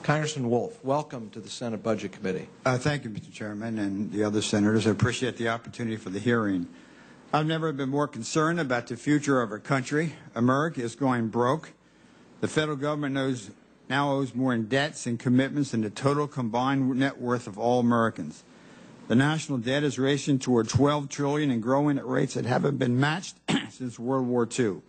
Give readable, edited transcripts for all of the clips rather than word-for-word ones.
Congressman Wolf, welcome to the Senate Budget Committee. Thank you, Mr. Chairman, and the other senators. I appreciate the opportunity for the hearing. I've never been more concerned about the future of our country. America is going broke. The federal government now owes more in debts and commitments than the total combined net worth of all Americans. The national debt is racing toward $12 trillion and growing at rates that haven't been matched since World War II.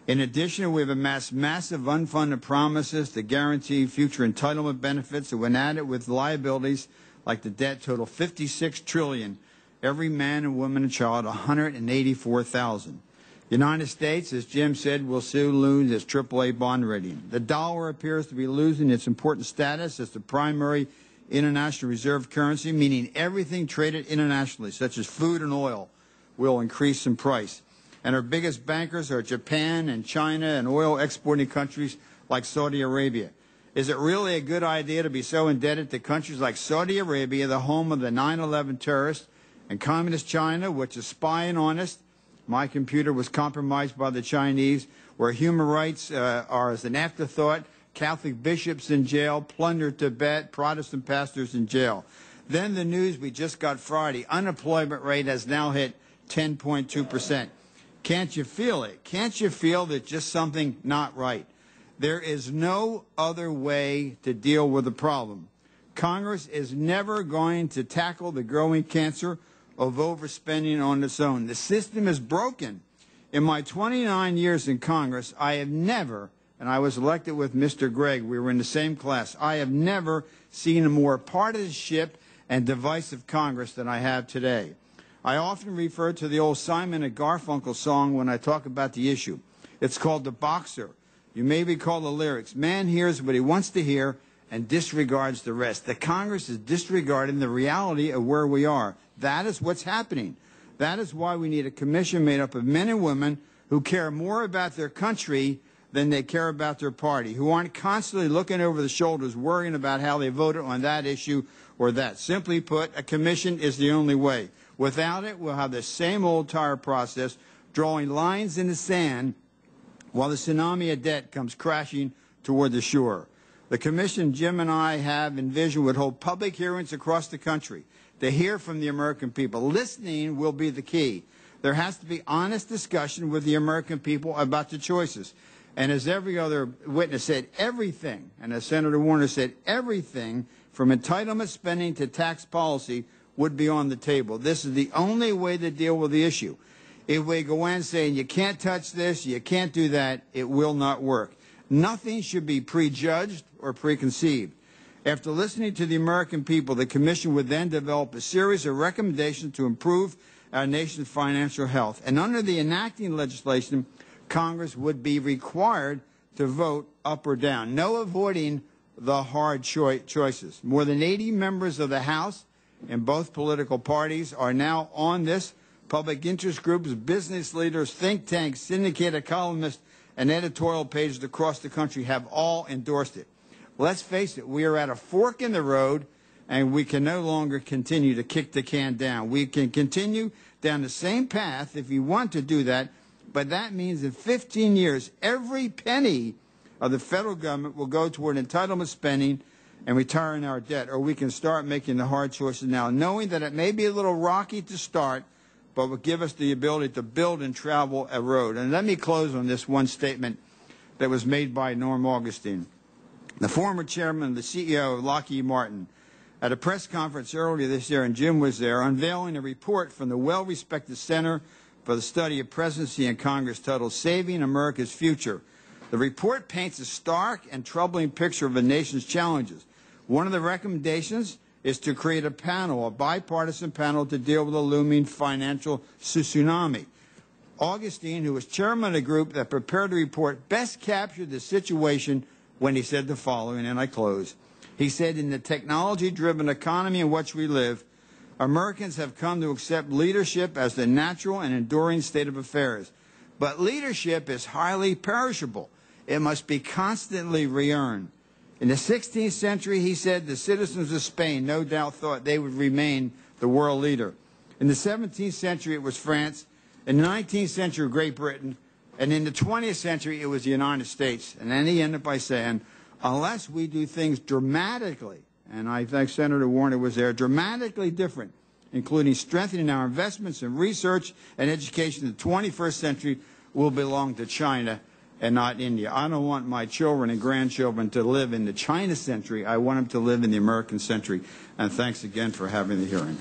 In addition, we have amassed massive unfunded promises to guarantee future entitlement benefits that, when added with liabilities like the debt, total $56 trillion. Every man and woman and child, 184,000. The United States, as Jim said, will soon lose its AAA bond rating. The dollar appears to be losing its important status as the primary international reserve currency, meaning everything traded internationally, such as food and oil, will increase in price. And our biggest bankers are Japan and China and oil exporting countries like Saudi Arabia. Is it really a good idea to be so indebted to countries like Saudi Arabia, the home of the 9/11 terrorists, and Communist China, which is spying on us? My computer was compromised by the Chinese, where human rights are as an afterthought, Catholic bishops in jail, plundered Tibet, Protestant pastors in jail. Then the news we just got Friday, unemployment rate has now hit 10.2%. Can't you feel it? Can't you feel that just something not right? There is no other way to deal with the problem. Congress is never going to tackle the growing cancer of overspending on its own. The system is broken. In my 29 years in Congress, I have never, and I was elected with Mr. Gregg, we were in the same class, I have never seen a more partisanship and divisive Congress than I have today. I often refer to the old Simon and Garfunkel song when I talk about the issue. It's called The Boxer. You may recall the lyrics. Man hears what he wants to hear and disregards the rest. The Congress is disregarding the reality of where we are. That is what's happening. That is why we need a commission made up of men and women who care more about their country than they care about their party, who aren't constantly looking over the shoulders, worrying about how they voted on that issue or that. Simply put, a commission is the only way. Without it, we'll have the same old tired process, drawing lines in the sand while the tsunami of debt comes crashing toward the shore. The commission Jim and I have envisioned would hold public hearings across the country to hear from the American people. Listening will be the key. There has to be honest discussion with the American people about the choices. And as every other witness said, everything, and as Senator Warner said, everything from entitlement spending to tax policy would be on the table. This is the only way to deal with the issue. If we go in saying you can't touch this, you can't do that, it will not work. Nothing should be prejudged or preconceived. After listening to the American people, the Commission would then develop a series of recommendations to improve our nation's financial health. And under the enacting legislation, Congress would be required to vote up or down. No avoiding the hard choices. More than 80 members of the House in both political parties are now on this. Public interest groups, business leaders, think tanks, syndicated columnists, and editorial pages across the country have all endorsed it. Let's face it, we are at a fork in the road, and we can no longer continue to kick the can down. We can continue down the same path if you want to do that, but that means in 15 years, every penny of the federal government will go toward entitlement spending and retiring our debt, or we can start making the hard choices now, knowing that it may be a little rocky to start, but will give us the ability to build and travel a road. And let me close on this one statement that was made by Norm Augustine, the former chairman and the CEO of Lockheed Martin, at a press conference earlier this year, and Jim was there, unveiling a report from the well-respected Center for the Study of Presidency and Congress titled Saving America's Future. The report paints a stark and troubling picture of the nation's challenges. One of the recommendations is to create a panel, a bipartisan panel, to deal with the looming financial tsunami. Augustine, who was chairman of the group that prepared the report, best captured the situation when he said the following, and I close. He said, in the technology-driven economy in which we live, Americans have come to accept leadership as the natural and enduring state of affairs. But leadership is highly perishable. It must be constantly re-earned. In the 16th century, he said, the citizens of Spain no doubt thought they would remain the world leader. In the 17th century, it was France. In the 19th century, Great Britain. And in the 20th century, it was the United States. And then he ended by saying, unless we do things dramatically, and I think Senator Warner was there, dramatically different, including strengthening our investments in research and education in the 21st century, will belong to China and not India. I don't want my children and grandchildren to live in the China century. I want them to live in the American century. And thanks again for having the hearing.